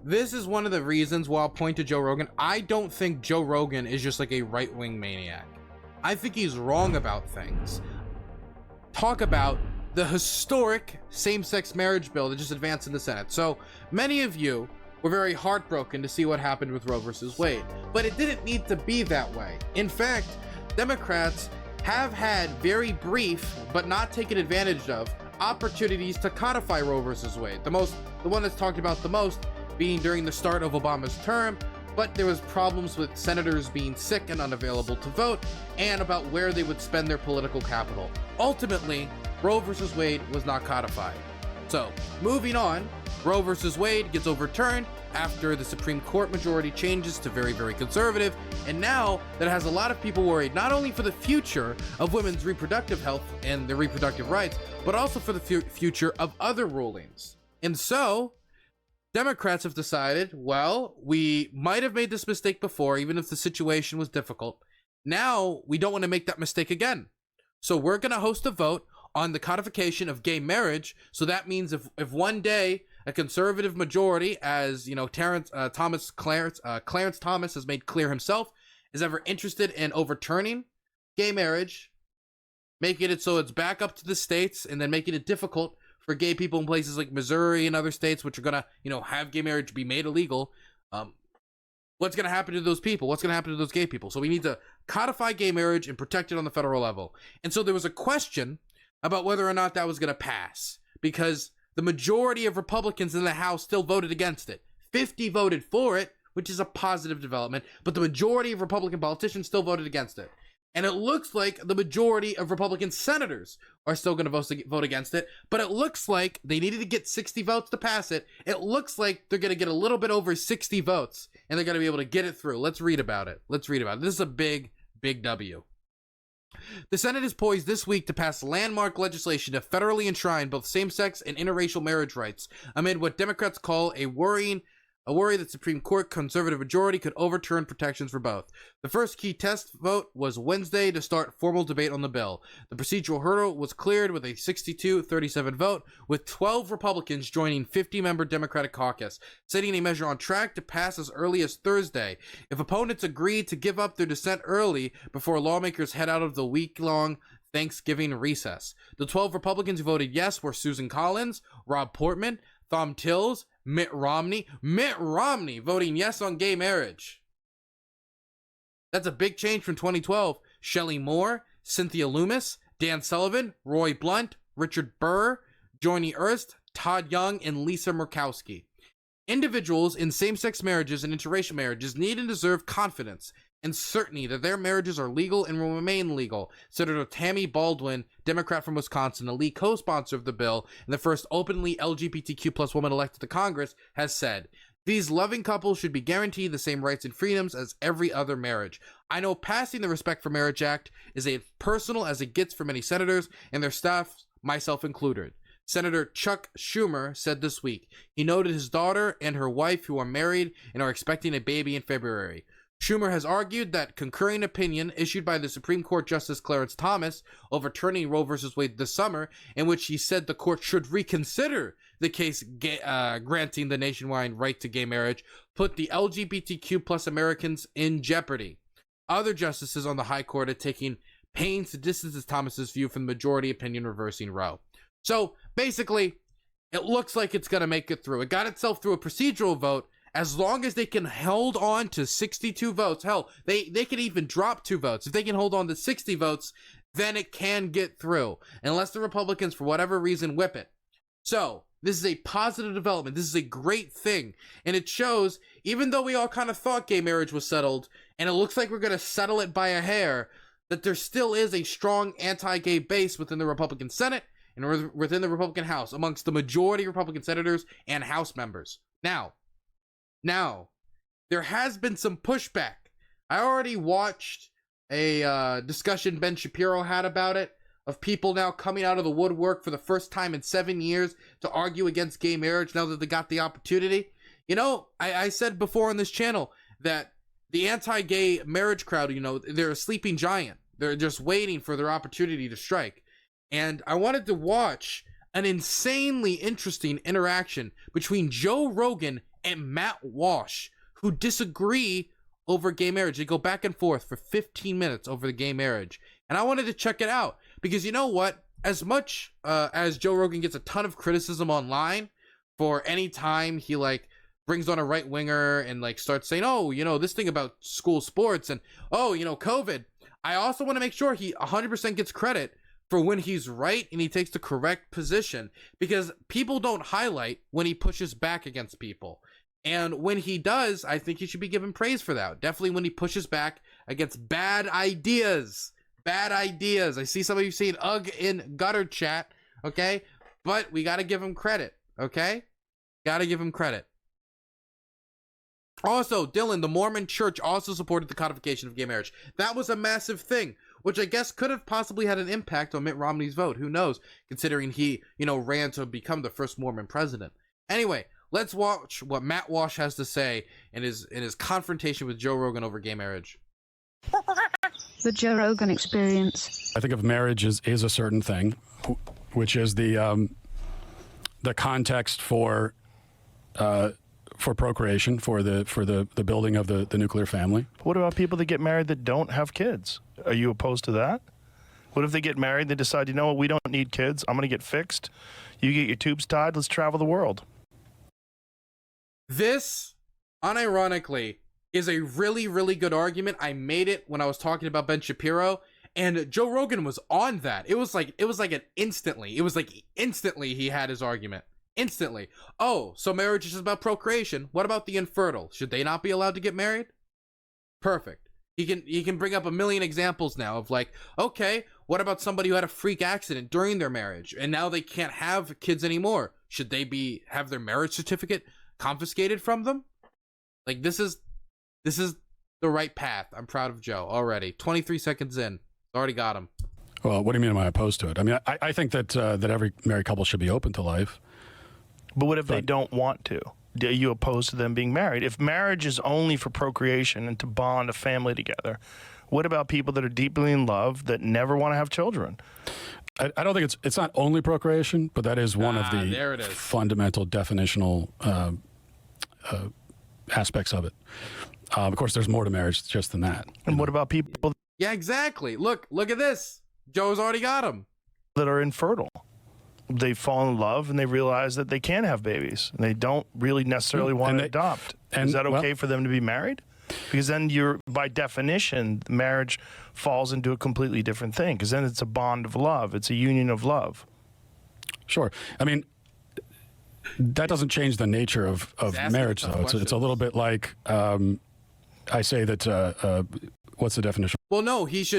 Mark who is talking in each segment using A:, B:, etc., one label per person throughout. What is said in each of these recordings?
A: This is one of the reasons why I'll point to Joe Rogan. I don't think Joe Rogan is just like a right-wing maniac. I think he's wrong about things. Talk about the historic same-sex marriage bill that just advanced in the Senate. So many of you were very heartbroken to see what happened with Roe versus Wade, but it didn't need to be that way. In fact, Democrats have had very brief, but not taken advantage of, opportunities to codify Roe versus Wade. The one that's talked about the most being during the start of Obama's term, but there was problems with senators being sick and unavailable to vote, and about where they would spend their political capital. Ultimately, Roe versus Wade was not codified. So, moving on, Roe versus Wade gets overturned after the Supreme Court majority changes to very, very conservative, and now that has a lot of people worried not only for the future of women's reproductive health and their reproductive rights, but also for the future of other rulings. And so, Democrats have decided, well, we might have made this mistake before, even if the situation was difficult. Now, we don't want to make that mistake again. So we're going to host a vote on the codification of gay marriage. So that means if one day a conservative majority, as you know, Clarence Thomas has made clear himself, is ever interested in overturning gay marriage, making it so it's back up to the states, and then making it difficult for gay people in places like Missouri and other states which are gonna, have gay marriage be made illegal, what's gonna happen to those people? What's gonna happen to those gay people? So we need to codify gay marriage and protect it on the federal level. And so there was a question about whether or not that was gonna pass, because the majority of Republicans in the House still voted against it. 50 voted for it, which is a positive development, but the majority of Republican politicians still voted against it. And it looks like the majority of Republican senators are still going to vote against it, but it looks like they needed to get 60 votes to pass it. It looks like they're going to get a little bit over 60 votes, and they're going to be able to get it through. Let's read about it. This is a big, big W. The Senate is poised this week to pass landmark legislation to federally enshrine both same-sex and interracial marriage rights, amid what Democrats call a worry that Supreme Court conservative majority could overturn protections for both. The first key test vote was Wednesday to start formal debate on the bill. The procedural hurdle was cleared with a 62-37 vote, with 12 Republicans joining 50-member Democratic caucus, setting a measure on track to pass as early as Thursday. If opponents agreed to give up their dissent early before lawmakers head out of the week-long Thanksgiving recess. The 12 Republicans who voted yes were Susan Collins, Rob Portman, Thom Tillis, Mitt Romney voting yes on gay marriage. That's a big change from 2012. Shelley Moore, Cynthia Loomis, Dan Sullivan, Roy Blunt, Richard Burr, Joni Ernst, Todd Young, and Lisa Murkowski. Individuals in same-sex marriages and interracial marriages need and deserve confidence and certainty that their marriages are legal and will remain legal. Senator Tammy Baldwin, Democrat from Wisconsin, the lead co-sponsor of the bill and the first openly LGBTQ plus woman elected to Congress, has said, "These loving couples should be guaranteed the same rights and freedoms as every other marriage. I know passing the Respect for Marriage Act is as personal as it gets for many senators and their staff, myself included." Senator Chuck Schumer said this week. He noted his daughter and her wife, who are married and are expecting a baby in February. Schumer has argued that concurring opinion issued by the Supreme Court Justice Clarence Thomas overturning Roe v. Wade this summer, in which he said the court should reconsider the case granting the nationwide right to gay marriage, put the LGBTQ plus Americans in jeopardy. Other justices on the high court are taking pains to distance Thomas's view from the majority opinion reversing Roe. So basically, it looks like it's going to make it through. It got itself through a procedural vote. As long as they can hold on to 62 votes, hell, they can even drop 2 votes. If they can hold on to 60 votes, then it can get through, unless the Republicans, for whatever reason, whip it. So, this is a positive development. This is a great thing. And it shows, even though we all kind of thought gay marriage was settled, and it looks like we're going to settle it by a hair, that there still is a strong anti-gay base within the Republican Senate and within the Republican House, amongst the majority of Republican senators and House members. Now, there has been some pushback. I already watched a discussion Ben Shapiro had about it, of people now coming out of the woodwork for the first time in 7 years to argue against gay marriage now that they got the opportunity. I said before on this channel that the anti-gay marriage crowd, they're a sleeping giant. They're just waiting for their opportunity to strike. And I wanted to watch an insanely interesting interaction between Joe Rogan and Matt Walsh, who disagree over gay marriage. They go back and forth for 15 minutes over the gay marriage. And I wanted to check it out because you know what? As much as Joe Rogan gets a ton of criticism online for any time he like brings on a right winger and like starts saying, oh, you know, this thing about school sports and, oh, you know, COVID. I also want to make sure he 100% gets credit for when he's right and he takes the correct position, because people don't highlight when he pushes back against people. And when he does, I think he should be given praise for that. Definitely when he pushes back against bad ideas. Bad ideas. I see some of you saying ugh in gutter chat, okay? But we got to give him credit, okay? Got to give him credit. Also, Dylan, the Mormon church also supported the codification of gay marriage. That was a massive thing, which I guess could have possibly had an impact on Mitt Romney's vote. Who knows, considering he, you know, ran to become the first Mormon president. Anyway, let's watch what Matt Walsh has to say in his confrontation with Joe Rogan over gay marriage.
B: The Joe Rogan experience.
C: I think of marriage is a certain thing, which is the context for procreation, for the building of the nuclear family.
D: What about people that get married that don't have kids? Are you opposed to that? What if they get married, they decide, you know what, we don't need kids, I'm going to get fixed. You get your tubes tied, let's travel the world.
A: This, unironically, is a really, really good argument. I made it when I was talking about Ben Shapiro, and Joe Rogan was on that. It was like instantly he had his argument. Instantly. Oh, so marriage is just about procreation. What about the infertile? Should they not be allowed to get married? Perfect. He can bring up a million examples now of like, okay, what about somebody who had a freak accident during their marriage and now they can't have kids anymore? Should they have their marriage certificate confiscated from them? Like, this is the right path. I'm proud of Joe already. 23 seconds in, already got him.
C: Well, what do you mean am I opposed to it? I mean, I think that every married couple should be open to life.
D: But what if they don't want to? Are you opposed to them being married? If marriage is only for procreation and to bond a family together, what about people that are deeply in love that never want to have children?
C: I don't think it's not only procreation, but that is one of the fundamental definitional aspects of it. Of course, there's more to marriage just than that.
D: And what about people?
A: Yeah, exactly. Look at this. Joe's already got him.
D: That are infertile. They fall in love and they realize that they can't have babies and they don't really necessarily want to adopt. Is that okay for them to be married? Because then by definition, marriage falls into a completely different thing, because then it's a bond of love. It's a union of love.
C: Sure. I mean, that doesn't change the nature of marriage, though. It's a little bit like I say that, what's the definition?
A: Well, no, he's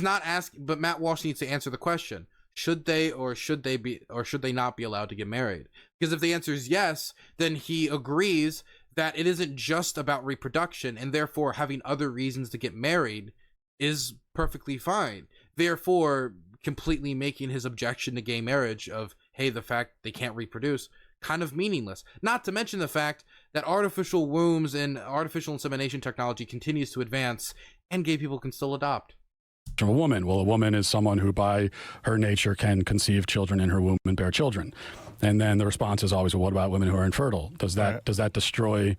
A: not asking, but Matt Walsh needs to answer the question. Should they not be allowed to get married? Because if the answer is yes, then he agrees that it isn't just about reproduction, and therefore having other reasons to get married is perfectly fine. Therefore, completely making his objection to gay marriage of, hey, the fact they can't reproduce, kind of meaningless. Not to mention the fact that artificial wombs and artificial insemination technology continues to advance, and gay people can still adopt.
C: A woman. Well, a woman is someone who by her nature can conceive children in her womb and bear children. And then the response is always, well, what about women who are infertile? Does that destroy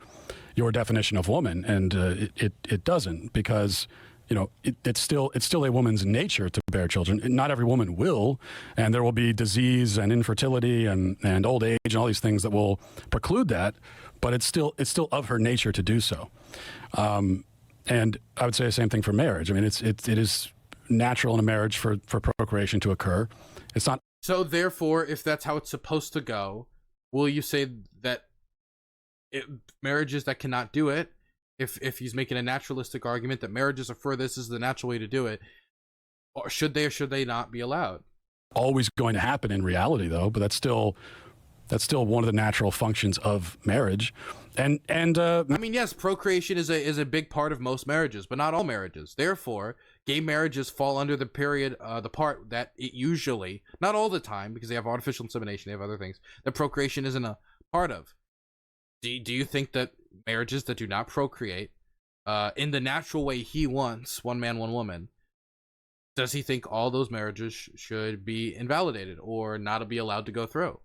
C: your definition of woman? And it doesn't, because you know it's still a woman's nature to bear children. Not every woman will, and there will be disease and infertility and old age and all these things that will preclude that, but it's still of her nature to do so. And I would say the same thing for marriage. I mean, it is natural in a marriage for procreation to occur. It's not.
A: So therefore, if that's how it's supposed to go, will you say that marriages that cannot do it, if he's making a naturalistic argument that marriages are for this is the natural way to do it, or should they not be allowed?
C: Always going to happen in reality, though, but that's still one of the natural functions of marriage. And I
A: mean, yes, procreation is a big part of most marriages, but not all marriages. Therefore, gay marriages fall under the part that it usually, not all the time, because they have artificial insemination, they have other things, that procreation isn't a part of. Do you think that marriages that do not procreate in the natural way he wants, one man, one woman, does he think all those marriages should be invalidated or not be allowed to go through?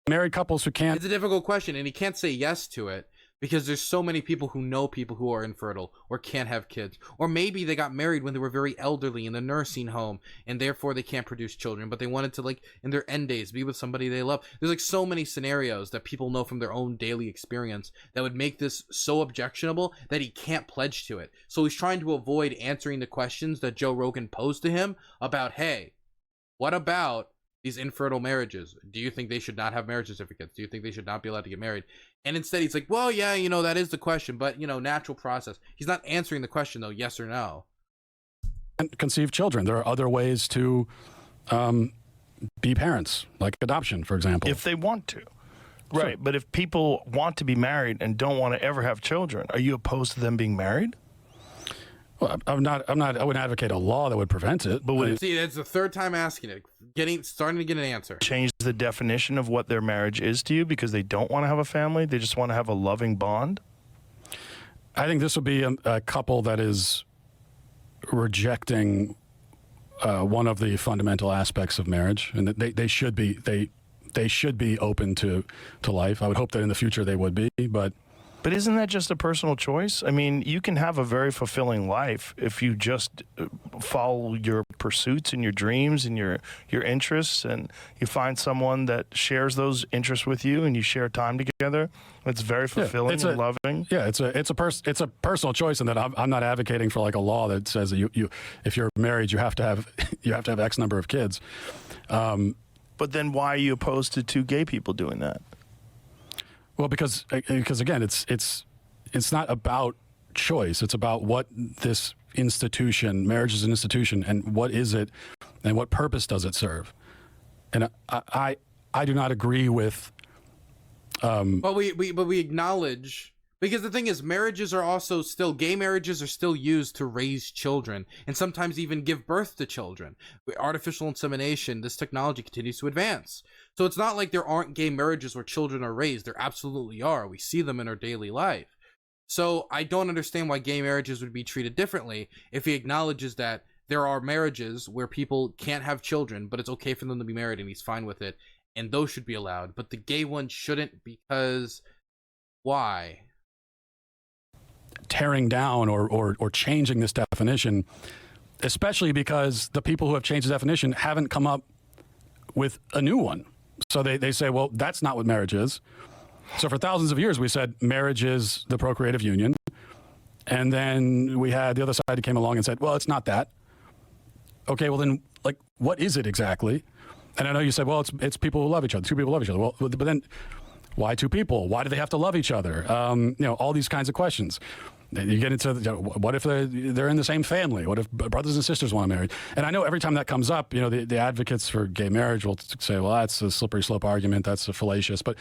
C: Married couples who can't.
A: It's a difficult question, and he can't say yes to it. because there's so many people who know people who are infertile or can't have kids, or maybe they got married when they were very elderly in the nursing home and therefore they can't produce children, but they wanted to, like, in their end days be with somebody they love. There's like so many scenarios that people know from their own daily experience that would make this so objectionable that he can't pledge to it. So he's trying to avoid answering the questions that Joe Rogan posed to him about, hey, what about these infertile marriages? Do you think they should not have marriage certificates? Do you think they should not be allowed to get married? And instead he's like, well, yeah, you know, that is the question, but, you know, natural process. He's not answering the question though, yes or no.
C: Conceive children. There are other ways to be parents, like adoption, for example.
D: If they want to. Right. Sure. But if people want to be married and don't want to ever have children, are you opposed to them being married?
C: Well, I wouldn't advocate a law that would prevent it.
A: But see, that's the third time asking it, starting to get an answer.
D: Change the definition of what their marriage is to you because they don't want to have a family. They just want to have a loving bond.
C: I think this would be a couple that is rejecting one of the fundamental aspects of marriage, and that they should be open to life. I would hope that in the future they would be, but isn't that just a personal choice? I mean, you can have a very fulfilling life if you just follow your pursuits and your dreams and your interests, and you find someone that shares those interests with you and you share time together. It's very fulfilling and loving. Yeah, it's a personal choice, in that I'm not advocating for like a law that says that you if you're married you have to have X number of kids.
D: But then why are you opposed to two gay people doing that?
C: Well, because again, it's not about choice. It's about what this institution, marriage is an institution, and what is it, and what purpose does it serve? And I do not agree with.
A: But we acknowledge, because the thing is, marriages are also still, gay marriages are still used to raise children and sometimes even give birth to children. With artificial insemination, this technology continues to advance. So it's not like there aren't gay marriages where children are raised. There absolutely are. We see them in our daily life. So I don't understand why gay marriages would be treated differently if he acknowledges that there are marriages where people can't have children, but it's okay for them to be married and he's fine with it. And those should be allowed. But the gay ones shouldn't, because why?
C: Tearing down or changing this definition, especially because the people who have changed the definition haven't come up with a new one. So they say, well, that's not what marriage is. So for thousands of years, we said marriage is the procreative union. And then we had the other side that came along and said, well, it's not that. Okay, well then, like, what is it exactly? And I know you said, well, it's people who love each other. Two people love each other. Well, but then why two people? Why do they have to love each other? All these kinds of questions. You get into, what if they're in the same family? What if brothers and sisters want to marry? And I know every time that comes up, the advocates for gay marriage will say, well, that's a slippery slope argument. That's a fallacious. But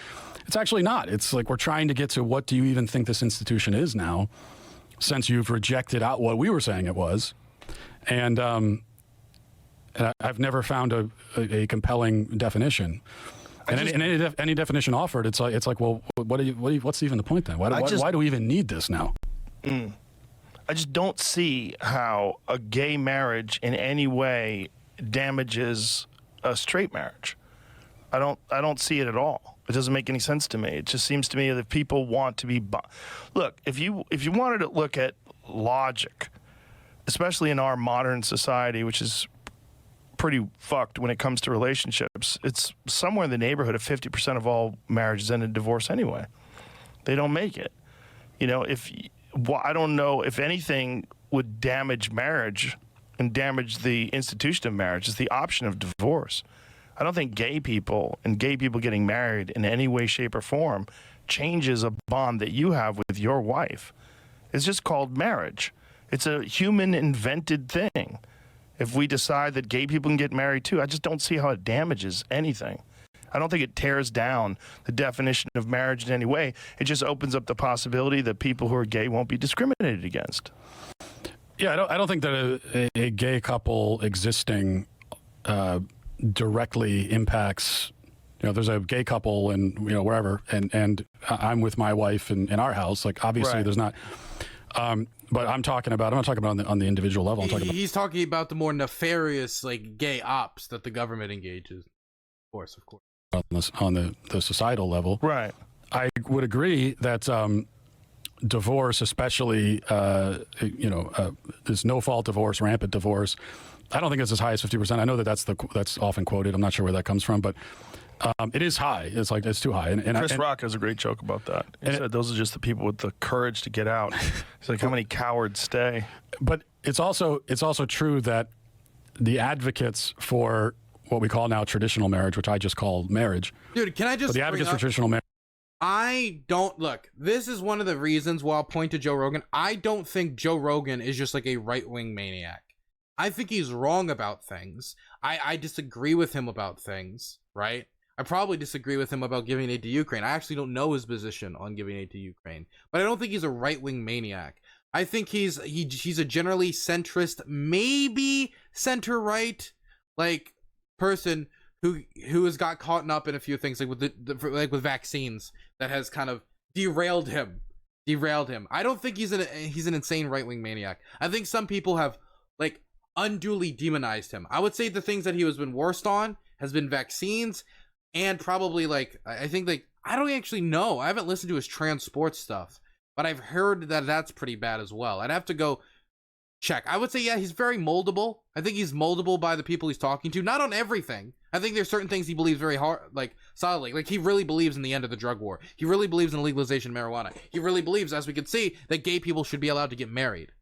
C: it's actually not. It's like we're trying to get to, what do you even think this institution is now, since you've rejected out what we were saying it was. And I've never found a compelling definition. And any definition offered, it's like, well, what's even the point then? Why do we even need this now?
D: I just don't see how a gay marriage in any way damages a straight marriage. I don't see it at all. It doesn't make any sense to me. It just seems to me that people want to be. Look, if you wanted to look at logic, especially in our modern society, which is pretty fucked when it comes to relationships, it's somewhere in the neighborhood of 50% of all marriages end in divorce anyway. They don't make it. I don't know if anything would damage marriage and damage the institution of marriage is the option of divorce. I don't think gay people and gay people getting married in any way, shape, or form changes a bond that you have with your wife. It's just called marriage. It's a human invented thing. If we decide that gay people can get married too, I just don't see how it damages anything. I don't think it tears down the definition of marriage in any way. It just opens up the possibility that people who are gay won't be discriminated against.
C: Yeah, I don't think that a gay couple existing directly impacts. There's a gay couple and wherever, and I'm with my wife in our house. Like, obviously,
D: right.
C: There's not. But I'm not talking about on the individual level.
A: He's talking about the more nefarious, like, gay ops that the government engages. Of course.
C: On the societal level.
D: Right.
C: I would agree that divorce, especially, this no-fault divorce, rampant divorce, I don't think it's as high as 50%. I know that's often quoted. I'm not sure where that comes from, but it is high. It's too high. And
D: Chris Rock has a great joke about that. He said those are just the people with the courage to get out. It's like, how many cowards stay?
C: But it's also true that the advocates for what we call now traditional marriage, which I just call marriage.
A: Dude, can I just
C: the advocates for traditional marriage.
A: I don't look. This is one of the reasons why I'll point to Joe Rogan. I don't think Joe Rogan is just like a right-wing maniac. I think he's wrong about things. I disagree with him about things, right? I probably disagree with him about giving aid to Ukraine. I actually don't know his position on giving aid to Ukraine, but I don't think he's a right-wing maniac. I think he's a generally centrist, maybe center-right, like person who has got caught up in a few things, like with with vaccines, that has kind of derailed him. I don't think he's an insane right-wing maniac. I think some people have like unduly demonized him. I would say the things that he has been worst on has been vaccines, and probably like I think like I don't actually know. I haven't listened to his trans sports stuff, but I've heard that that's pretty bad as well. I'd have to go check. I would say, yeah, he's very moldable. I think he's moldable by the people he's talking to. Not on everything. I think there's certain things he believes very hard, like solidly. Like he really believes in the end of the drug war. He really believes in legalization of marijuana. He really believes, as we can see, that gay people should be allowed to get married.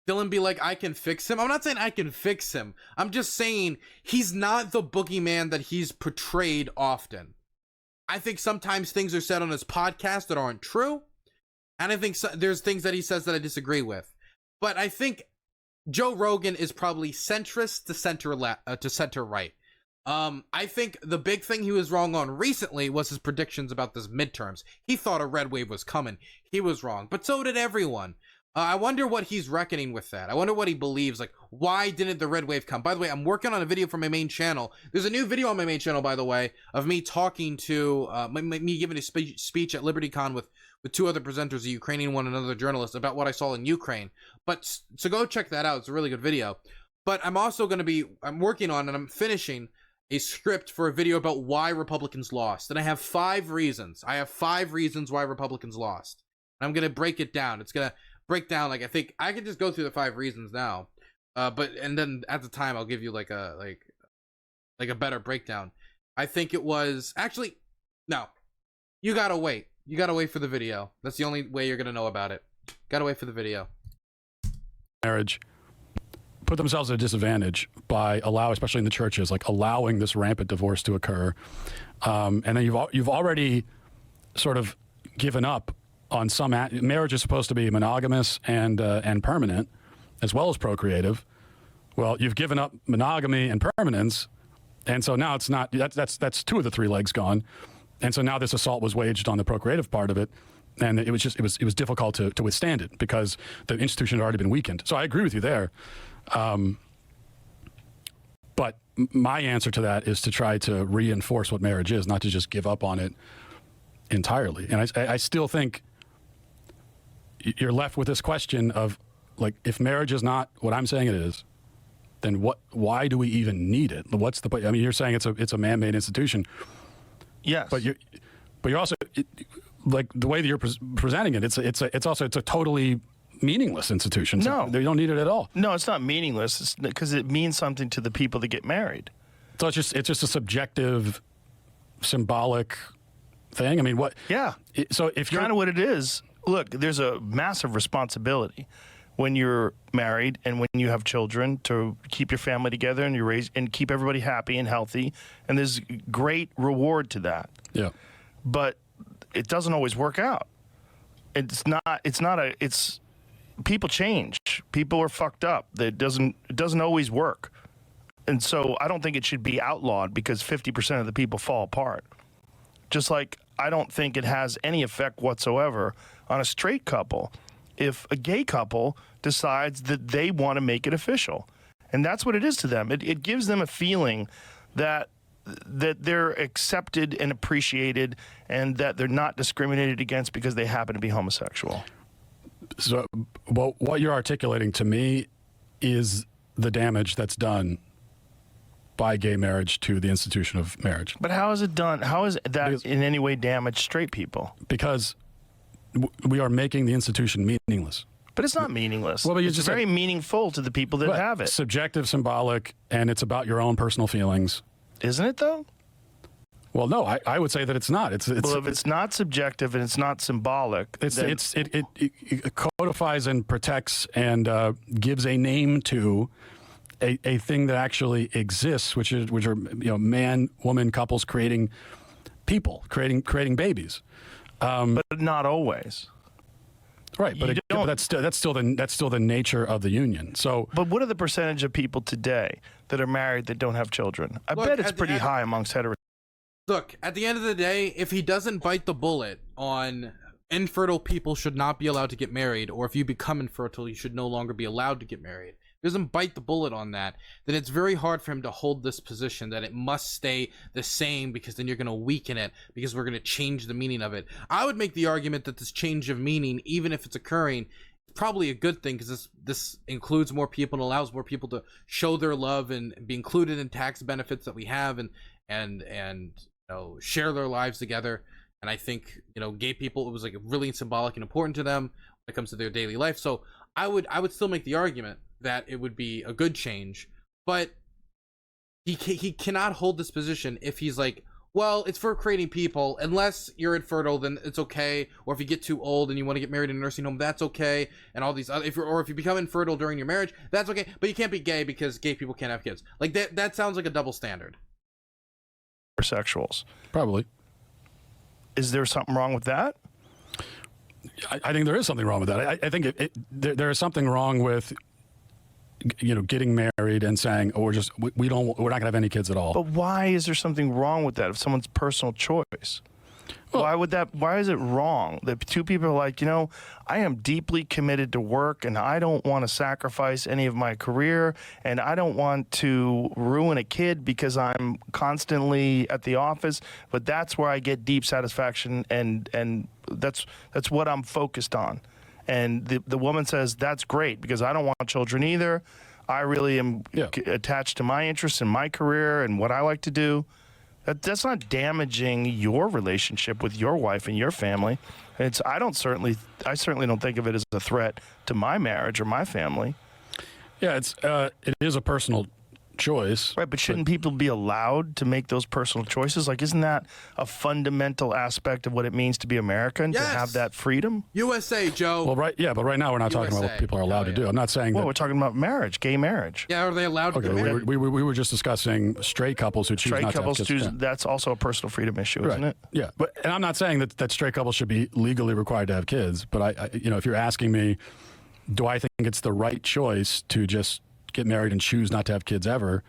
A: Dylan be like, I can fix him. I'm not saying I can fix him. I'm just saying he's not the boogeyman that he's portrayed often. I think sometimes things are said on his podcast that aren't true. And I think there's things that he says that I disagree with. But I think Joe Rogan is probably centrist to center right. I think the big thing he was wrong on recently was his predictions about this midterms. He thought a red wave was coming. He was wrong, but so did everyone. I wonder what he's reckoning with that. I wonder what he believes. Like, why didn't the red wave come? By the way, I'm working on a video for my main channel. There's a new video on my main channel, by the way, of me talking to, me giving a speech at LibertyCon with two other presenters, a Ukrainian one and another journalist, about what I saw in Ukraine. But, so go check that out. It's a really good video. But I'm also going to be, I'm working on and I'm finishing a script for a video about why Republicans lost. And I have 5 reasons. I have 5 reasons why Republicans lost. And I'm going to break it down. It's going to break down, like, I think I could just go through the 5 reasons now. And then at the time I'll give you like a better breakdown. I think it was actually, no, you gotta wait. You gotta wait for the video. That's the only way you're gonna know about it. Gotta wait for the video.
C: Marriage put themselves at a disadvantage by especially in the churches, like allowing this rampant divorce to occur. And then you've already sort of given up on some marriage is supposed to be monogamous and permanent, as well as procreative. Well, you've given up monogamy and permanence, and so now it's not. That's 2 of the 3 legs gone, and so now this assault was waged on the procreative part of it, and it was difficult to withstand it because the institution had already been weakened. So I agree with you there, but my answer to that is to try to reinforce what marriage is, not to just give up on it entirely. And I still think you're left with this question of, like, if marriage is not what I'm saying it is, then why do we even need it? What's the point? I mean, you're saying it's a man-made institution.
D: Yes.
C: But you're also, like, the way that you're presenting it, it's a totally meaningless institution. So
D: no,
C: you don't need it at all.
D: No, it's not meaningless because it means something to the people that get married.
C: So it's just a subjective, symbolic thing. I mean, what?
D: Yeah.
C: So if you're
D: kind of what it is. Look, there's a massive responsibility when you're married and when you have children to keep your family together and you raise and keep everybody happy and healthy. And there's great reward to that. Yeah. But it doesn't always work out. It's people change. People are fucked up. It doesn't always work. And so I don't think it should be outlawed because 50% of the people fall apart. Just like I don't think it has any effect whatsoever on a straight couple if a gay couple decides that they want to make it official. And that's what it is to them. It gives them a feeling that they're accepted and appreciated and that they're not discriminated against because they happen to be homosexual.
C: So what you're articulating to me is the damage that's done by gay marriage to the institution of marriage.
D: But how is it done? How is that in any way damaged straight people?
C: Because we are making the institution meaningless.
D: But it's not meaningless.
C: Well, but
D: it's very meaningful to the people that have it.
C: Subjective, symbolic, and it's about your own personal feelings.
D: Isn't it, though?
C: Well, no, I would say that it's not.
D: Well, if it's not subjective and it's not symbolic,
C: it codifies and protects and gives a name to a thing that actually exists, which are man, woman couples creating people, creating babies.
D: But not always.
C: Right, but that's still the nature of the union. So,
D: but what are the percentage of people today that are married that don't have children? I bet it's pretty high amongst heterosexuals.
A: Look, at the end of the day, if he doesn't bite the bullet on infertile people should not be allowed to get married, or if you become infertile, you should no longer be allowed to get married. If he doesn't bite the bullet on that, then it's very hard for him to hold this position that it must stay the same, because then you're going to weaken it, because we're going to change the meaning of it. I would make the argument that this change of meaning, even if it's occurring, is probably a good thing, because this includes more people and allows more people to show their love and be included in tax benefits that we have, and share their lives together. And I think, gay people, it was like really symbolic and important to them when it comes to their daily life. So I would still make the argument that it would be a good change, but he cannot hold this position if he's like, well, it's for creating people. Unless you're infertile, then it's okay. Or if you get too old and you want to get married in a nursing home, that's okay. And all these other, if you become infertile during your marriage, that's okay. But you can't be gay because gay people can't have kids. Like that sounds like a double standard.
D: Sexuals.
C: Probably.
D: Is there something wrong with that?
C: I think there is something wrong with that. I think there is something wrong with getting married and saying, oh, we're not gonna have any kids at all.
D: But why is there something wrong with that? If someone's personal choice, well, why is it wrong that two people are like, I am deeply committed to work and I don't want to sacrifice any of my career and I don't want to ruin a kid because I'm constantly at the office, but that's where I get deep satisfaction and that's what I'm focused on. And the woman says, that's great because I don't want children either. I really am attached to my interests and my career and what I like to do. That's not damaging your relationship with your wife and your family. I certainly don't think of it as a threat to my marriage or my family.
C: Yeah, it is a personal choice.
D: Right, but shouldn't people be allowed to make those personal choices? Like, isn't that a fundamental aspect of what it means to be American, to have that freedom?
A: USA, Joe.
C: Well, right, yeah, but right now we're not talking about what people are allowed to do. I'm not saying that.
D: Well, we're talking about marriage, gay marriage.
A: Yeah, are they allowed to get married?
C: We were just discussing straight couples who choose not to have kids.
D: That's also a personal freedom issue, isn't it?
C: Yeah, and I'm not saying that straight couples should be legally required to have kids, but if you're asking me, do I think it's the right choice to just get married and choose not to have kids ever?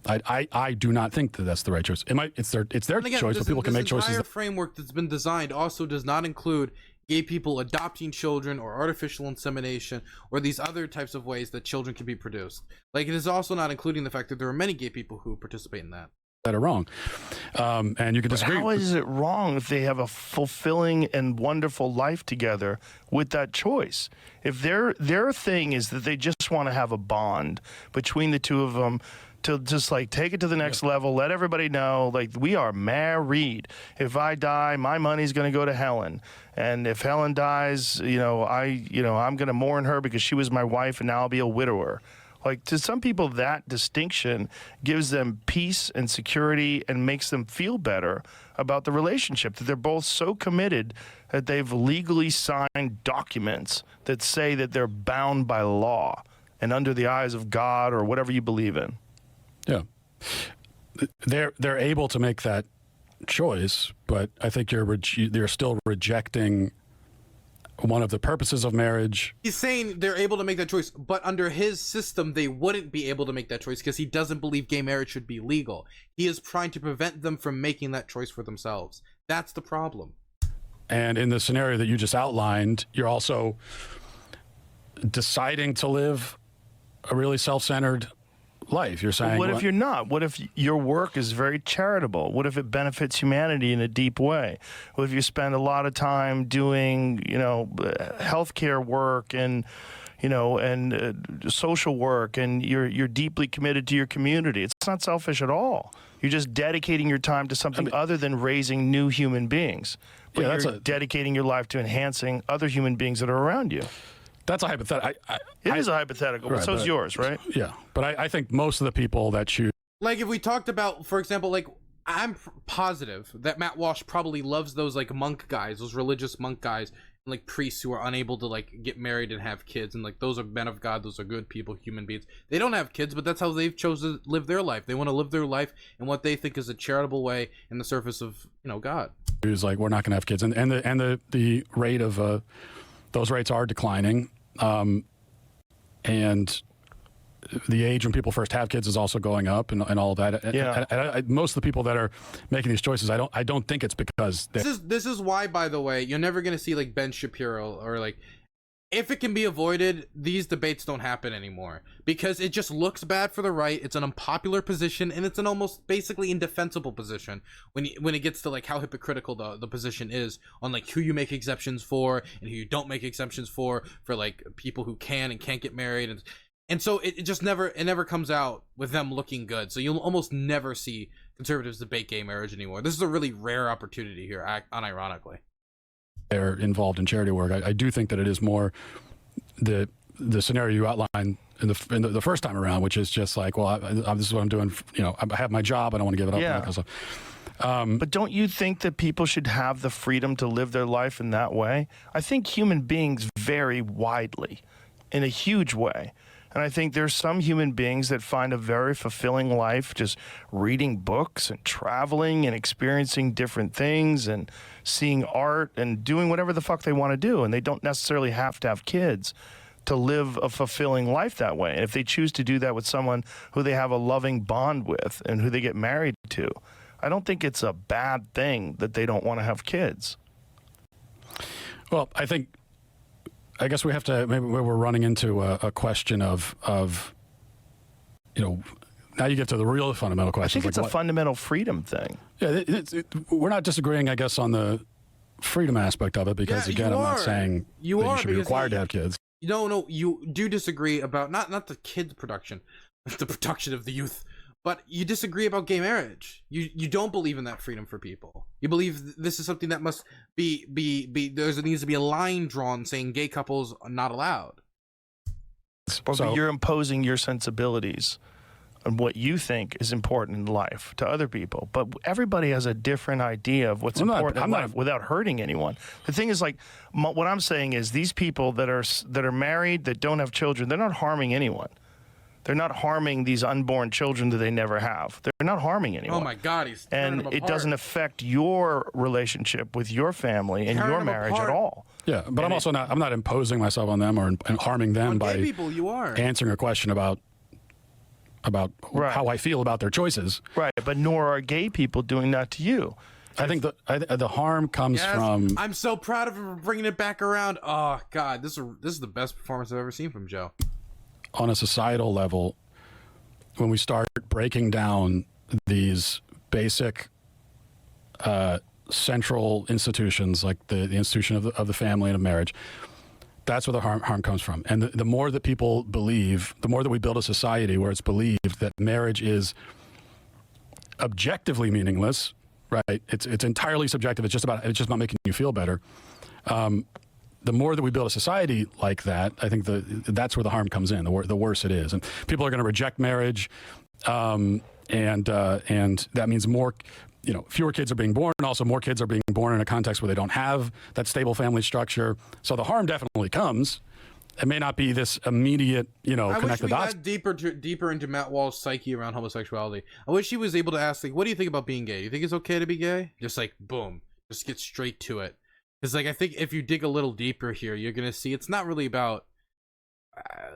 C: I do not think that that's the right choice. It's their choice, but people can make choices.
A: The entire framework that's been designed also does not include gay people adopting children or artificial insemination or these other types of ways that children can be produced. Like, it is also not including the fact that there are many gay people who participate in that.
C: That are wrong, and you can disagree.
D: But how is it wrong if they have a fulfilling and wonderful life together with that choice? If their thing is that they just want to have a bond between the two of them, to just like take it to the next level, let everybody know, like, we are married. If I die, my money's going to go to Helen, and if Helen dies, I'm going to mourn her because she was my wife, and now I'll be a widower. Like, to some people, that distinction gives them peace and security and makes them feel better about the relationship, that they're both so committed that they've legally signed documents that say that they're bound by law and under the eyes of God or whatever you believe in.
C: Yeah. They're able to make that choice, but I think you're still rejecting one of the purposes of marriage.
A: He's saying they're able to make that choice, but under his system, they wouldn't be able to make that choice because he doesn't believe gay marriage should be legal. He is trying to prevent them from making that choice for themselves. That's the problem.
C: And in the scenario that you just outlined, you're also deciding to live a really self-centered life. You're saying,
D: what if you're not? What if your work is very charitable? What if it benefits humanity in a deep way? What if you spend a lot of time doing, healthcare work and, social work, and you're deeply committed to your community? It's not selfish at all. You're just dedicating your time to something other than raising new human beings. But you're dedicating your life to enhancing other human beings that are around you.
C: That's a hypothetical.
D: It is a hypothetical, but so is yours, right?
C: Yeah, but I think most of the people that choose...
A: Like, if we talked about, for example, like, I'm positive that Matt Walsh probably loves those, like, monk guys, those religious monk guys, and, like, priests who are unable to, like, get married and have kids, and, like, those are men of God, those are good people, human beings. They don't have kids, but that's how they've chosen to live their life. They want to live their life in what they think is a charitable way in the service of, you know, God.
C: Who's like, we're not going to have kids, and the rate of those rates are declining, and the age when people first have kids is also going up, and all of that.
D: Yeah.
C: And most of the people that are making these choices, I don't think it's because
A: this is why, by the way, you're never gonna see like Ben Shapiro or like, if it can be avoided, these debates don't happen anymore because it just looks bad for the right. It's an unpopular position, and it's an almost basically indefensible position when it gets to like how hypocritical the position is on like who you make exceptions for and who you don't make exceptions for like people who can and can't get married, and so it just never comes out with them looking good. So you'll almost never see conservatives debate gay marriage anymore. This is a really rare opportunity here, unironically.
C: They're involved in charity work. I do think that it is more the scenario you outlined in the first time around, which is just like, well, this is what I'm doing. You know, I have my job. I don't want to give it up.
D: Yeah. But don't you think that people should have the freedom to live their life in that way? I think human beings vary widely in a huge way. And I think there's some human beings that find a very fulfilling life just reading books and traveling and experiencing different things and seeing art and doing whatever the fuck they want to do. And they don't necessarily have to have kids to live a fulfilling life that way. And if they choose to do that with someone who they have a loving bond with and who they get married to, I don't think it's a bad thing that they don't want to have kids.
C: Well, I guess we have to, maybe we're running into a question of, you know, now you get to the real fundamental question.
D: I think it's a fundamental freedom thing.
C: Yeah, we're not disagreeing, I guess, on the freedom aspect of it, because again, I'm not saying you should be required to have kids.
A: No, you do disagree about, not the kid production, the production of the youth, but you disagree about gay marriage. You don't believe in that freedom for people. You believe this is something that must be there needs to be a line drawn saying gay couples are not allowed.
D: But you're imposing your sensibilities on what you think is important in life to other people. But everybody has a different idea of what's important in life without hurting anyone. The thing is, like, what I'm saying is these people that are married, that don't have children, they're not harming anyone. They're not harming these unborn children that they never have. They're not harming anyone.
A: Oh my God, he's tearing them
D: it
A: apart.
D: doesn't affect your relationship with your family and your marriage at all.
C: Yeah, but I'm also not. I'm not imposing myself on them or harming them by
A: gay people. You are
C: answering a question about how I feel about their choices.
D: Right, but nor are gay people doing that to you.
C: I think the harm comes from.
A: I'm so proud of him for bringing it back around. Oh God, this is the best performance I've ever seen from Joe.
C: On a societal level, when we start breaking down these basic central institutions, like the institution of the family and of marriage, that's where the harm comes from. And the more that people believe, the more that we build a society where it's believed that marriage is objectively meaningless, right? It's entirely subjective. It's just about making you feel better. The more that we build a society like that, I think that's where the harm comes in. The worse it is, and people are going to reject marriage, and that means more, fewer kids are being born. And also, more kids are being born in a context where they don't have that stable family structure. So the harm definitely comes. It may not be this immediate, connect the dots.
A: I wish we got deeper into Matt Walsh's psyche around homosexuality. I wish he was able to ask, like, what do you think about being gay? You think it's okay to be gay? Just like, boom, just get straight to it. Because, like, I think if you dig a little deeper here, you're going to see it's not really about,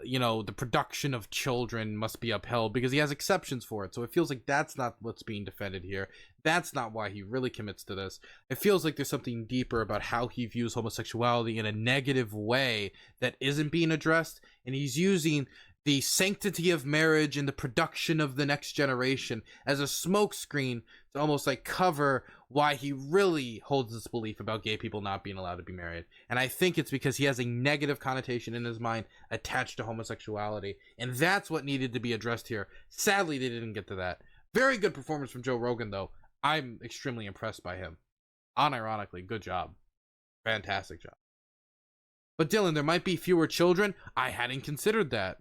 A: the production of children must be upheld, because he has exceptions for it. So it feels like that's not what's being defended here. That's not why he really commits to this. It feels like there's something deeper about how he views homosexuality in a negative way that isn't being addressed. And he's using the sanctity of marriage and the production of the next generation as a smokescreen to almost like cover why he really holds this belief about gay people not being allowed to be married. And I think it's because he has a negative connotation in his mind attached to homosexuality. And that's what needed to be addressed here. Sadly, they didn't get to that. Very good performance from Joe Rogan, though. I'm extremely impressed by him. Unironically, good job. Fantastic job. But Dylan, there might be fewer children. I hadn't considered that.